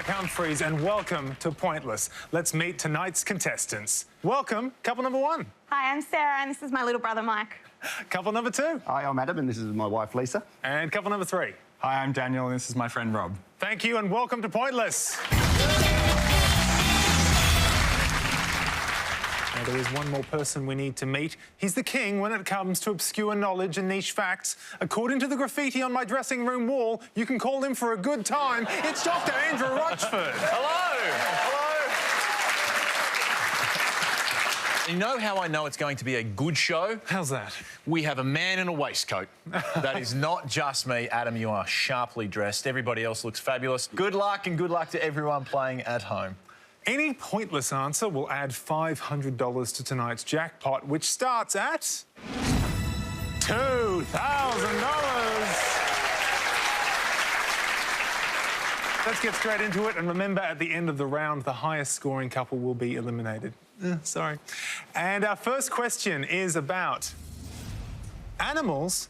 Mark Humphries, and welcome to Pointless. Let's meet tonight's contestants. Welcome, couple number one. Hi, I'm Sarah, and this is my little brother, Mike. Couple number two. Hi, I'm Adam, and this is my wife, Lisa. And couple number three. Hi, I'm Daniel, and this is my friend, Rob. Thank you, and welcome to Pointless. Now, there is one more person we need to meet. He's the king when it comes to obscure knowledge and niche facts. According to the graffiti on my dressing room wall, you can call him for a good time. It's Dr. Andrew Rochford. Hello! Hello! You know how I know it's going to be a good show? How's that? We have a man in a waistcoat. That is not just me. Adam, you are sharply dressed. Everybody else looks fabulous. Good luck, and good luck to everyone playing at home. Any pointless answer will add $500 to tonight's jackpot, which starts at $2,000. Let's get straight into it, and remember, at the end of the round, the highest scoring couple will be eliminated. Sorry. And our first question is about animals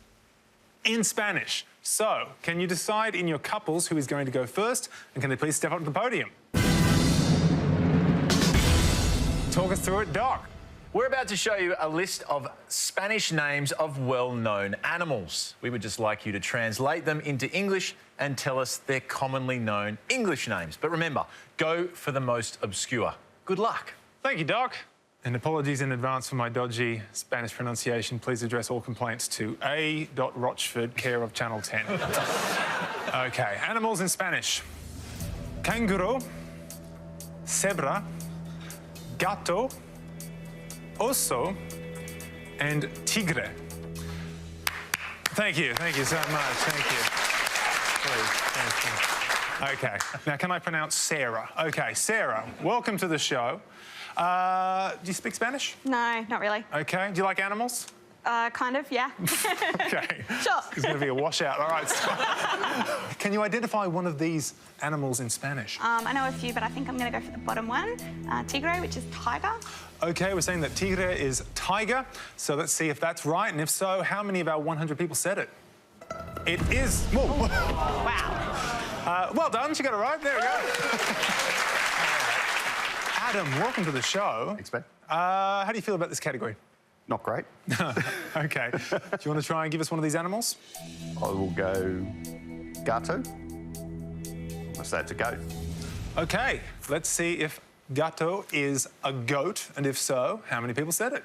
in Spanish. So, can you decide in your couples who is going to go first, and can they please step up to the podium? Talk us through it, Doc. We're about to show you a list of Spanish names of well-known animals. We would just like you to translate them into English and tell us their commonly known English names. But remember, go for the most obscure. Good luck. Thank you, Doc. And apologies in advance for my dodgy Spanish pronunciation. Please address all complaints to A. Rochford, care of Channel 10. OK, animals in Spanish. Kangaroo, zebra, gato, oso, and tigre. Thank you so much. Thank you. Please, thank you. OK, now can I pronounce Sarah? OK, Sarah, welcome to the show. Do you speak Spanish? No, not really. OK, do you like animals? Kind of, yeah. OK. Sure. It's going to be a washout. All right. Can you identify one of these animals in Spanish? I know a few, but I think I'm going to go for the bottom one. Tigre, which is tiger. OK, we're saying that tigre is tiger. So let's see if that's right. And if so, how many of our 100 people said it? It is... Whoa. Wow. Well done. She got it right. There we go. Adam, welcome to the show. Thanks, mate. How do you feel about this category? Not great. OK. Do you want to try and give us one of these animals? I will go gato. I say it's a goat. OK, let's see if gato is a goat, and if so, how many people said it?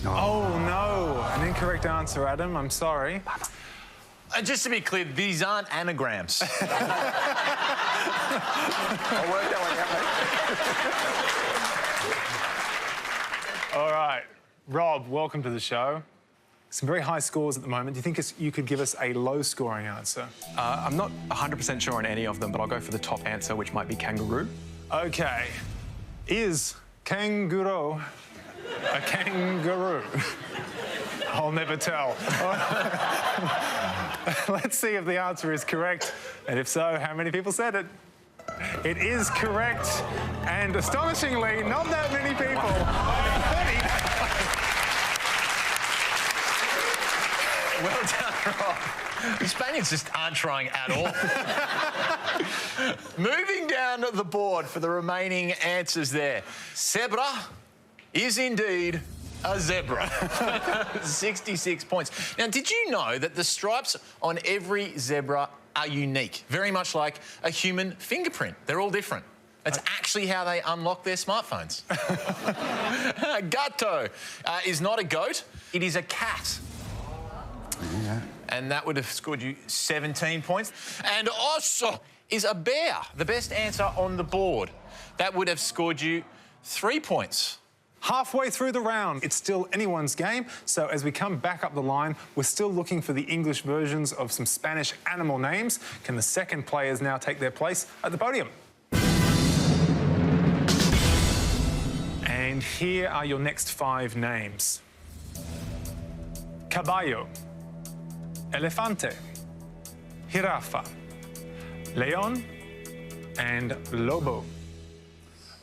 Oh, no. An incorrect answer, Adam. I'm sorry. Just to be clear, these aren't anagrams. I'll work that one out, mate. All right. Rob, welcome to the show. Some very high scores at the moment. Do you think you could give us a low-scoring answer? I'm not 100% sure on any of them, but I'll go for the top answer, which might be kangaroo. OK. Is kangaroo a kangaroo? I'll never tell. Let's see if the answer is correct. And if so, how many people said it? It is correct. And astonishingly, not that many people. Well done, Rob. The Spaniards just aren't trying at all. Moving down the board for the remaining answers there. Zebra is indeed a zebra. 66 points. Now, did you know that the stripes on every zebra are unique? Very much like a human fingerprint. They're all different. That's actually how they unlock their smartphones. Gato is not a goat. It is a cat. Yeah. And that would have scored you 17 points. And oso is a bear, the best answer on the board. That would have scored you 3 points. Halfway through the round, it's still anyone's game. So as we come back up the line, we're still looking for the English versions of some Spanish animal names. Can the second players now take their place at the podium? And here are your next 5 names. Caballo, elefante, jirafa, león, and lobo.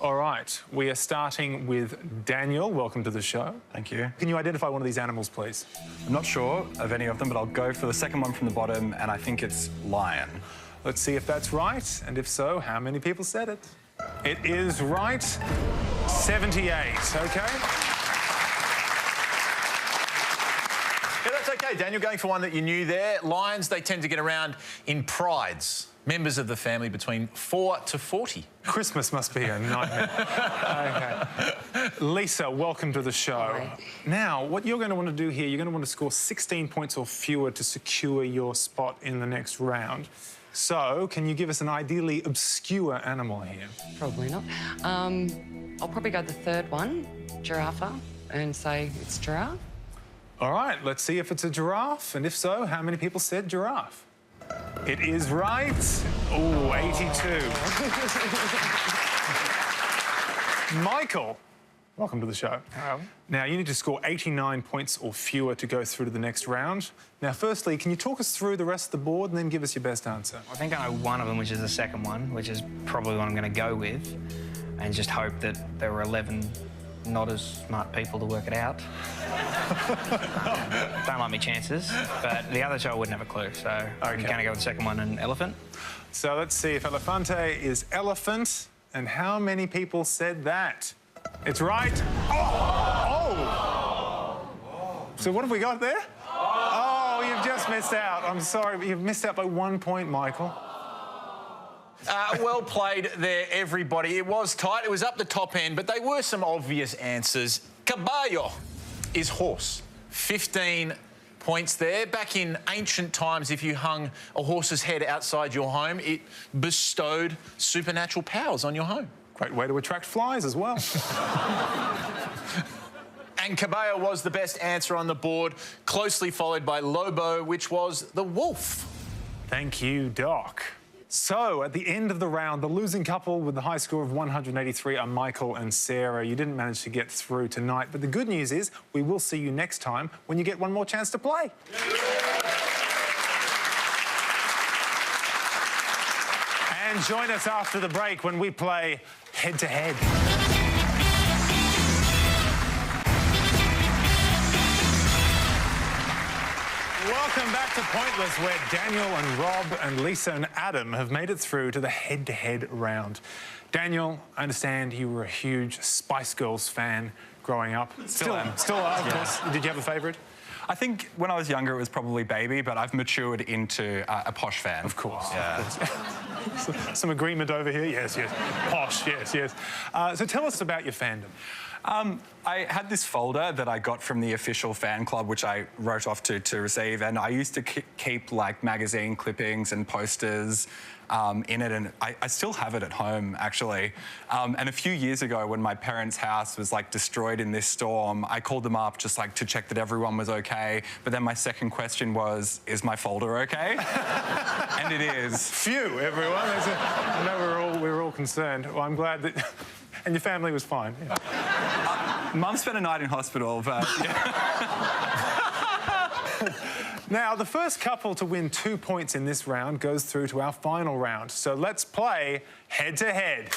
All right, we are starting with Daniel. Welcome to the show. Thank you. Can you identify one of these animals, please? I'm not sure of any of them, but I'll go for the second one from the bottom, and I think it's lion. Let's see if that's right, and if so, how many people said it? It is right. 78, okay? Yeah, that's okay, Daniel. Going for one that you knew there. Lions, they tend to get around in prides. Members of the family between 4 to 40. Christmas must be a nightmare. Okay. Lisa, welcome to the show. Hi. Now, what you're going to want to do here, you're going to want to score 16 points or fewer to secure your spot in the next round. So, can you give us an ideally obscure animal here? Probably not. I'll probably go the third one, giraffe, and say it's giraffe. All right, let's see if it's a giraffe, and if so, how many people said giraffe? It is right. Oh, 82. Michael, welcome to the show. Hello. Now, you need to score 89 points or fewer to go through to the next round. Now, firstly, can you talk us through the rest of the board and then give us your best answer? I think I know one of them, which is the second one, which is probably what I'm going to go with, and just hope that there were 11 not as smart people to work it out. Don't like my chances, but the other two I wouldn't have a clue, so I'm going to go with the second one, an elephant. So let's see if elefante is elephant, and how many people said that? It's right. Oh! So what have we got there? Oh, you've just missed out. I'm sorry, but you've missed out by 1 point, Michael. Well played there, everybody. It was tight. It was up the top end, but they were some obvious answers. Caballo is horse. 15 points there. Back in ancient times, if you hung a horse's head outside your home, it bestowed supernatural powers on your home. Great way to attract flies as well. And Caballo was the best answer on the board, closely followed by Lobo, which was the wolf. Thank you, Doc. So, at the end of the round, the losing couple with the high score of 183 are Michael and Sarah. You didn't manage to get through tonight, but the good news is we will see you next time when you get one more chance to play. And join us after the break when we play head-to-head. Welcome back to Pointless, where Daniel and Rob and Lisa and Adam have made it through to the head-to-head round. Daniel, I understand you were a huge Spice Girls fan growing up. Still am. Still are, of course. Did you have a favourite? I think when I was younger, it was probably Baby, but I've matured into a Posh fan. Of course. Yeah. Some agreement over here. Yes, yes. Posh, yes, yes. So tell us about your fandom. I had this folder that I got from the official fan club, which I wrote off to receive, and I used to keep like magazine clippings and posters in it, and I still have it at home, actually. And a few years ago, when my parents' house was like destroyed in this storm, I called them up just like to check that everyone was okay. But then my second question was, is my folder okay? And it is. Phew, everyone. I know we were all concerned. Well, I'm glad that... And your family was fine. Yeah. Mum spent a night in hospital, but... Now, the first couple to win 2 points in this round goes through to our final round. So let's play head-to-head.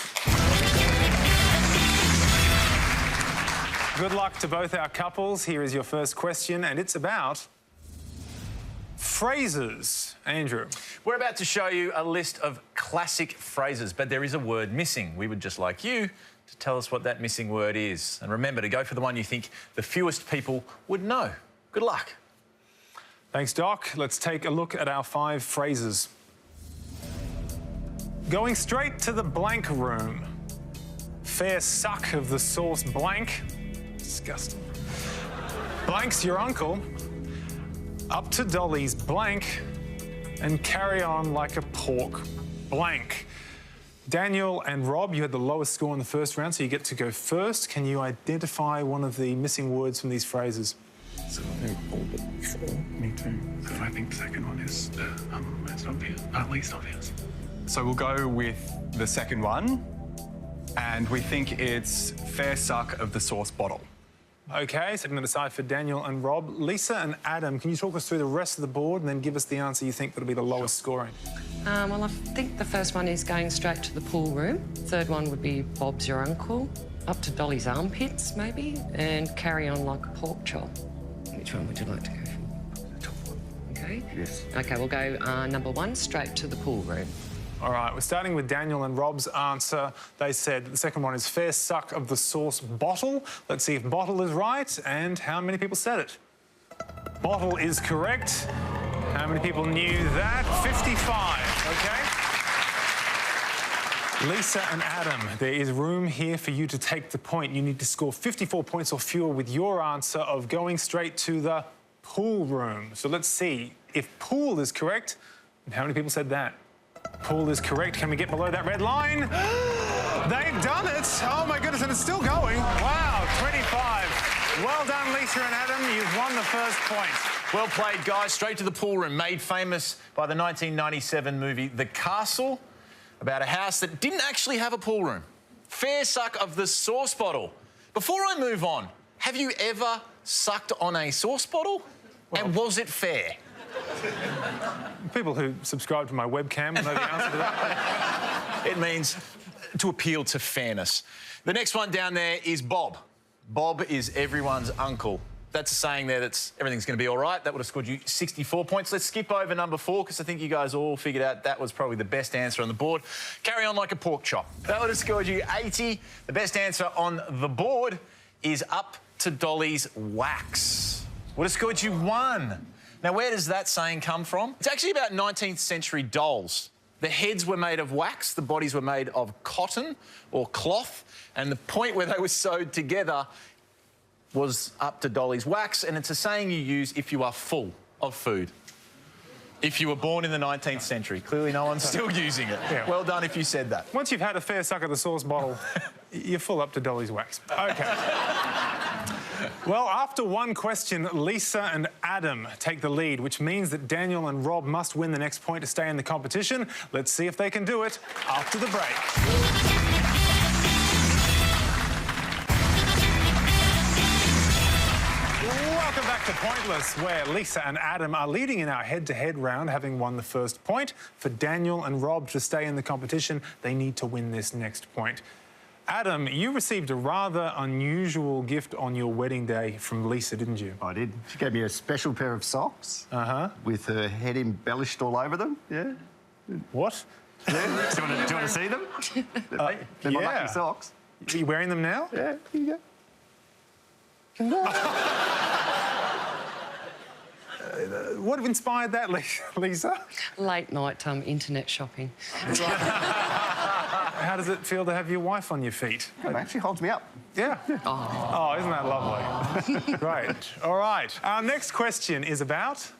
Good luck to both our couples. Here is your first question, and it's about phrases. Andrew. We're about to show you a list of classic phrases, but there is a word missing. We would just like you to tell us what that missing word is. And remember to go for the one you think the fewest people would know. Good luck. Thanks, Doc. Let's take a look at our 5 phrases. Going straight to the blank room. Fair suck of the sauce blank. Disgusting. Blank's your uncle. Up to Dolly's blank. And carry on like a pork blank. Daniel and Rob, you had the lowest score in the first round, so you get to go first. Can you identify one of the missing words from these phrases? So they're all but 4. Me too. So I think the second one is it's obvious. At least obvious. So we'll go with the second one, and we think it's fair suck of the sauce bottle. OK, so I'm going to decide for Daniel and Rob. Lisa and Adam, can you talk us through the rest of the board and then give us the answer you think that'll be the lowest scoring? Well, I think the first one is going straight to the pool room. Third one would be Bob's your uncle. Up to Dolly's armpits, maybe. And carry on like a pork chop. Which one would you like to go for? The top one. Okay. Okay. Yes. Okay, we'll go number 1, straight to the pool room. All right, we're starting with Daniel and Rob's answer. They said the second one is fair suck of the sauce bottle. Let's see if bottle is right and how many people said it. Bottle is correct. How many people knew that? 55, OK? Lisa and Adam, there is room here for you to take the point. You need to score 54 points or fewer with your answer of going straight to the pool room. So let's see if pool is correct and how many people said that. Pool is correct. Can we get below that red line? They've done it. Oh, my goodness, and it's still going. Wow, 25. Well done, Lisa and Adam. You've won the first point. Well played, guys. Straight to the pool room, made famous by the 1997 movie The Castle, about a house that didn't actually have a pool room. Fair suck of the sauce bottle. Before I move on, have you ever sucked on a sauce bottle? Well, and was it fair? People who subscribe to my webcam will know the answer to that. It means to appeal to fairness. The next one down there is Bob. Bob is everyone's uncle. That's a saying there that's everything's going to be all right. That would have scored you 64 points. Let's skip over number 4 because I think you guys all figured out that was probably the best answer on the board. Carry on like a pork chop. That would have scored you 80. The best answer on the board is up to Dolly's wax. Would have scored you 1. Now, where does that saying come from? It's actually about 19th century dolls. The heads were made of wax, the bodies were made of cotton or cloth, and the point where they were sewed together was up to Dolly's wax, and it's a saying you use if you are full of food. If you were born in the 19th century. Clearly no one's still using it. Yeah. Well done if you said that. Once you've had a fair suck of the sauce bottle, you're full up to Dolly's wax. OK. Well, after one question, Lisa and Adam take the lead, which means that Daniel and Rob must win the next point to stay in the competition. Let's see if they can do it after the break. Welcome back to Pointless, where Lisa and Adam are leading in our head-to-head round, having won the first point. For Daniel and Rob to stay in the competition, they need to win this next point. Adam, you received a rather unusual gift on your wedding day from Lisa, didn't you? I did. She gave me a special pair of socks. With her head embellished all over them. Yeah. What? Yeah. Do you want to see them? They're my lucky socks. Are you wearing them now? Yeah, here you go. What inspired that, Lisa? Late night internet shopping. How does it feel to have your wife on your feet? It actually holds me up. Yeah. Oh, isn't that lovely? Great. All right. Our next question is about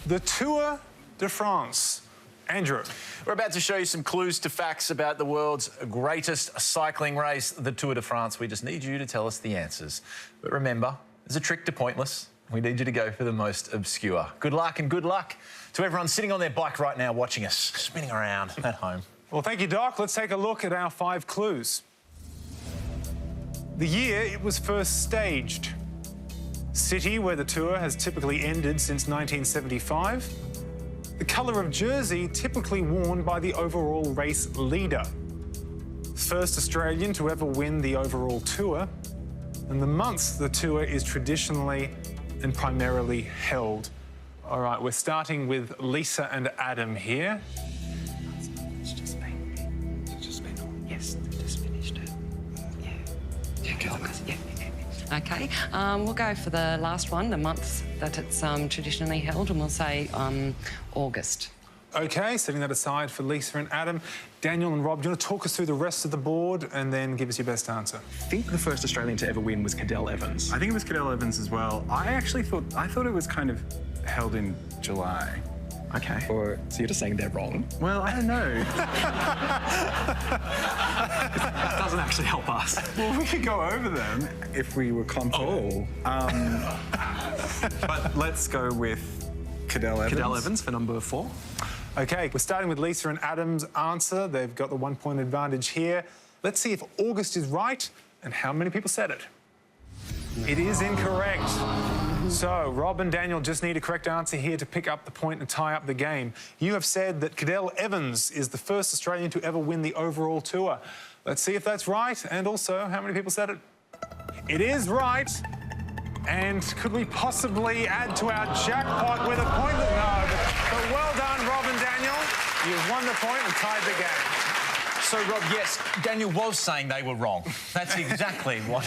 the Tour de France. Andrew. We're about to show you some clues to facts about the world's greatest cycling race, the Tour de France. We just need you to tell us the answers. But remember, there's a trick to Pointless. We need you to go for the most obscure. Good luck and good luck to everyone sitting on their bike right now watching us, spinning around at home. Well, thank you, Doc. Let's take a look at our 5 clues. The year it was first staged. City where the tour has typically ended since 1975. The colour of jersey typically worn by the overall race leader. First Australian to ever win the overall tour. And the month the tour is traditionally and primarily held. All right, we're starting with Lisa and Adam here. It's just been. Yes, they just finished it. Yeah. Okay, we'll go for the last one, the month that it's traditionally held, and we'll say August. OK, setting that aside for Lisa and Adam. Daniel and Rob, do you want to talk us through the rest of the board and then give us your best answer? I think the first Australian to ever win was Cadel Evans. I think it was Cadel Evans as well. I thought it was kind of held in July. Okay. So you're just saying they're wrong? Well, I don't know. It doesn't actually help us. Well, we could go over them if we were confident. But let's go with Cadel Evans. Cadel Evans for number 4. OK, we're starting with Lisa and Adam's answer. They've got the 1-point advantage here. Let's see if August is right and how many people said it. It is incorrect. So, Rob and Daniel just need a correct answer here to pick up the point and tie up the game. You have said that Cadel Evans is the first Australian to ever win the overall tour. Let's see if that's right, and also how many people said it. It is right. And could we possibly add to our jackpot with a point? No, but well done, Rob and Daniel. You've won the point and tied the game. So, Rob, yes, Daniel was saying they were wrong. That's exactly what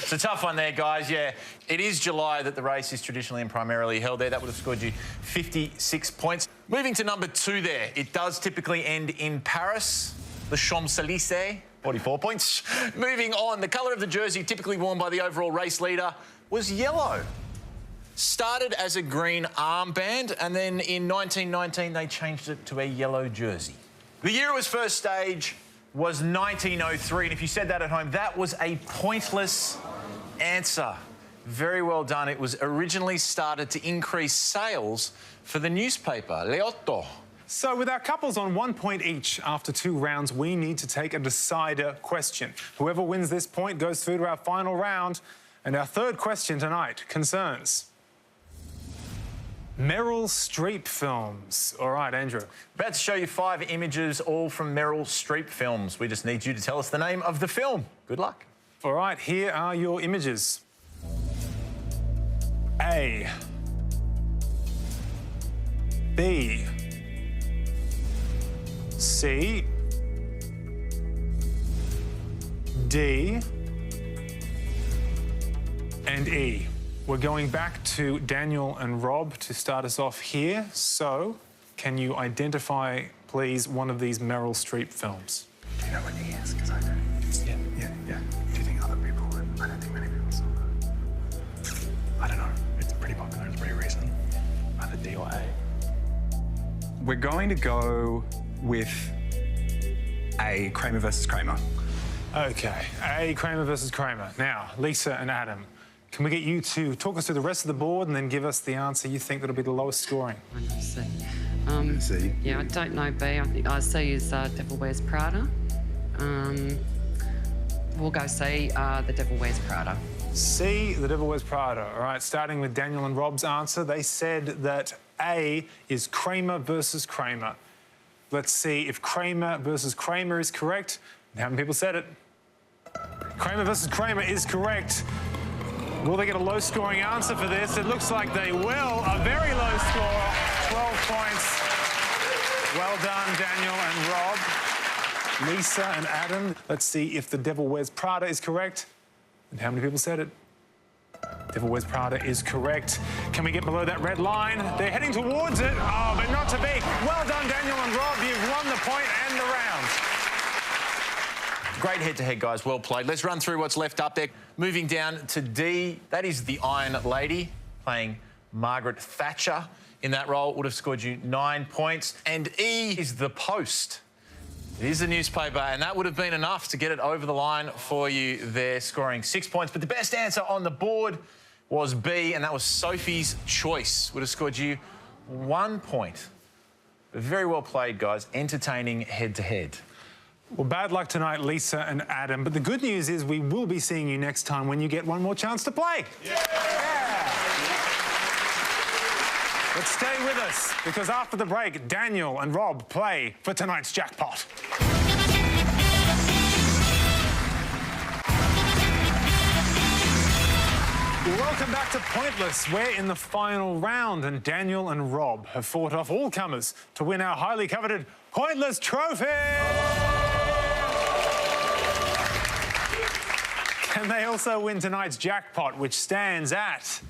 It's a tough one there, guys, yeah. It is July that the race is traditionally and primarily held there. That would have scored you 56 points. Moving to number 2 there. It does typically end in Paris, the Champs-Élysées, 44 points. Moving on, the colour of the jersey typically worn by the overall race leader was yellow. Started as a green armband, and then in 1919 they changed it to a yellow jersey. The year it was first staged was 1903, and if you said that at home, that was a pointless answer. Very well done. It was originally started to increase sales for the newspaper, Le Otto. So with our couples on 1 point each after 2 rounds, we need to take a decider question. Whoever wins this point goes through to our final round, and our third question tonight concerns Meryl Streep films. All right, Andrew. About to show you 5 images, all from Meryl Streep films. We just need you to tell us the name of the film. Good luck. All right, here are your images. A. B. C. D. And E. We're going back to Daniel and Rob to start us off here. So, can you identify, please, one of these Meryl Streep films? Do you know what he is? Because I don't. Yeah. Do you think other people would? I don't think many people saw that. I don't know. It's pretty popular. It's pretty recent. Either D or A. We're going to go with A, Kramer versus Kramer. Okay, A, Kramer versus Kramer. Now, Lisa and Adam, can we get you to talk us through the rest of the board and then give us the answer you think that'll be the lowest scoring? I know C. C. Yeah, I don't know B. I think C is Devil Wears Prada. We'll go C, The Devil Wears Prada. C, The Devil Wears Prada. All right, starting with Daniel and Rob's answer, they said that A is Kramer versus Kramer. Let's see if Kramer versus Kramer is correct. How many people said it? Kramer versus Kramer is correct. Will they get a low-scoring answer for this? It looks like they will. A very low score, 12 points. Well done, Daniel and Rob. Lisa and Adam, let's see if The Devil Wears Prada is correct. And how many people said it? Devil Wears Prada is correct. Can we get below that red line? They're heading towards it. Oh, but not to be. Well done, Daniel and Rob. You've won the point and the round. Great head-to-head, guys. Well played. Let's run through what's left up there. Moving down to D, that is the Iron Lady, playing Margaret Thatcher. In that role, would have scored you 9 points. And E is The Post. It is a newspaper, and that would have been enough to get it over the line for you there, scoring 6 points. But the best answer on the board was B, and that was Sophie's Choice. Would have scored you 1 point. Very well played, guys. Entertaining head-to-head. Well, bad luck tonight, Lisa and Adam. But the good news is we will be seeing you next time when you get one more chance to play. Yeah! But stay with us, because after the break, Daniel and Rob play for tonight's jackpot. Welcome back to Pointless. We're in the final round, and Daniel and Rob have fought off all comers to win our highly coveted Pointless Trophy! Can they also win tonight's jackpot, which stands at...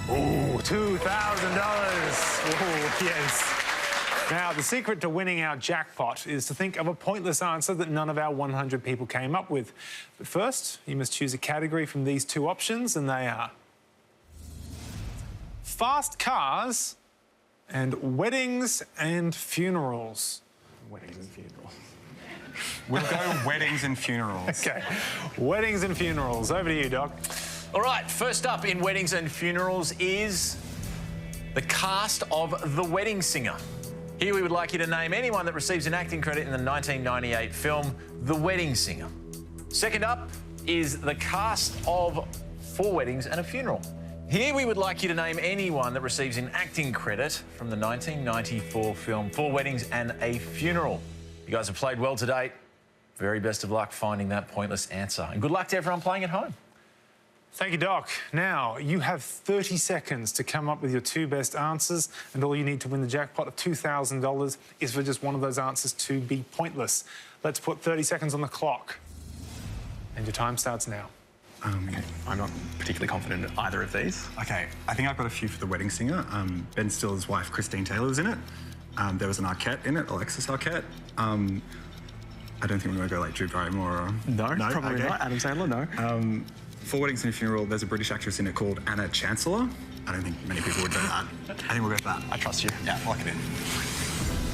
Ooh, $2,000. Oh, yes. Now, the secret to winning our jackpot is to think of a pointless answer that none of our 100 people came up with. But first, you must choose a category from these 2 options, and they are fast cars and weddings and funerals. Weddings and funerals. We'll go weddings and funerals. Okay, weddings and funerals. Over to you, Doc. All right, first up in Weddings and Funerals is the cast of The Wedding Singer. Here we would like you to name anyone that receives an acting credit in the 1998 film The Wedding Singer. Second up is the cast of 4 Weddings and a Funeral. Here we would like you to name anyone that receives an acting credit from the 1994 film 4 Weddings and a Funeral. You guys have played well to date. Very best of luck finding that pointless answer. And good luck to everyone playing at home. Thank you, Doc. Now, you have 30 seconds to come up with your 2 best answers, and all you need to win the jackpot of $2,000 is for just one of those answers to be pointless. Let's put 30 seconds on the clock. And your time starts now. I'm not particularly confident in either of these. Okay, I think I've got a few for The Wedding Singer. Ben Stiller's wife, Christine Taylor, was in it. There was an Arquette in it, Alexis Arquette. I don't think we're going to go like Drew Barrymore or... No, probably not. Adam Sandler, no. For Weddings and a Funeral, there's a British actress in it called Anna Chancellor. I don't think many people would know that. I think we'll go for that. I trust you. Yeah, lock it in.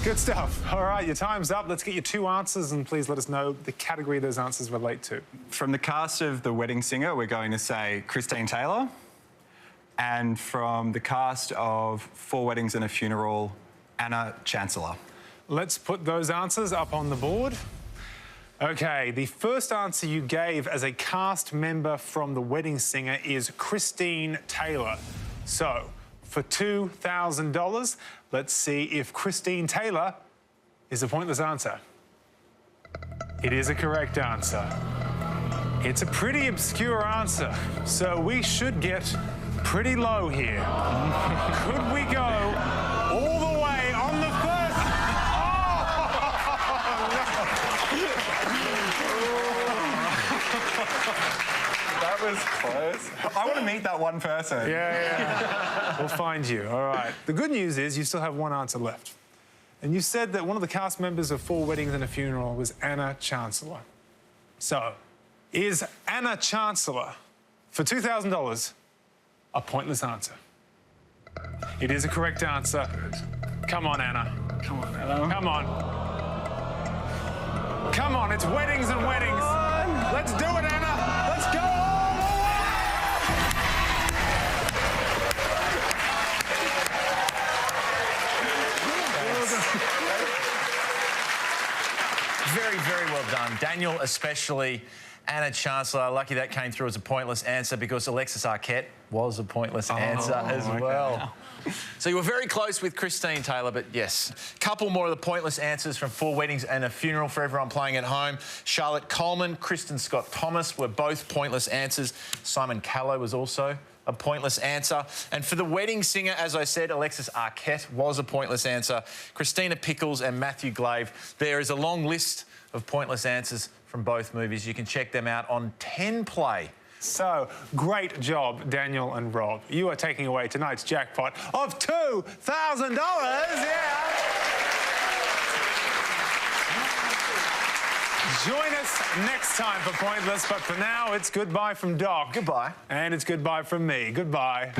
Good stuff. All right, your time's up. Let's get your 2 answers, and please let us know the category those answers relate to. From the cast of The Wedding Singer, we're going to say Christine Taylor. And from the cast of 4 Weddings and a Funeral, Anna Chancellor. Let's put those answers up on the board. Okay, the first answer you gave as a cast member from The Wedding Singer is Christine Taylor. So, for $2,000, let's see if Christine Taylor is a pointless answer. It is a correct answer. It's a pretty obscure answer, so we should get pretty low here. Could we go all the way on the first? That was close. I want to meet that one person. Yeah. We'll find you. All right. The good news is you still have 1 answer left. And you said that one of the cast members of 4 Weddings and a Funeral was Anna Chancellor. So, is Anna Chancellor, for $2,000, a pointless answer? It is a correct answer. Come on, Anna. Come on, Anna. Come on. Come on, it's Weddings and Weddings. Let's do it, Anna. Let's go all the way. Very, very well done. Daniel especially, Anna Chancellor. Lucky that came through as a pointless answer because Alexis Arquette was a pointless answer as well. So you were very close with Christine Taylor, but yes. Couple more of the pointless answers from 4 Weddings and a Funeral for everyone playing at home. Charlotte Coleman, Kristen Scott Thomas were both pointless answers. Simon Callow was also a pointless answer. And for The Wedding Singer, as I said, Alexis Arquette was a pointless answer. Christina Pickles and Matthew Glave. There is a long list of pointless answers from both movies. You can check them out on 10 Play. So, great job, Daniel and Rob. You are taking away tonight's jackpot of $2,000. Yeah. Join us next time for Pointless, but for now, it's goodbye from Doc. Goodbye. And it's goodbye from me. Goodbye.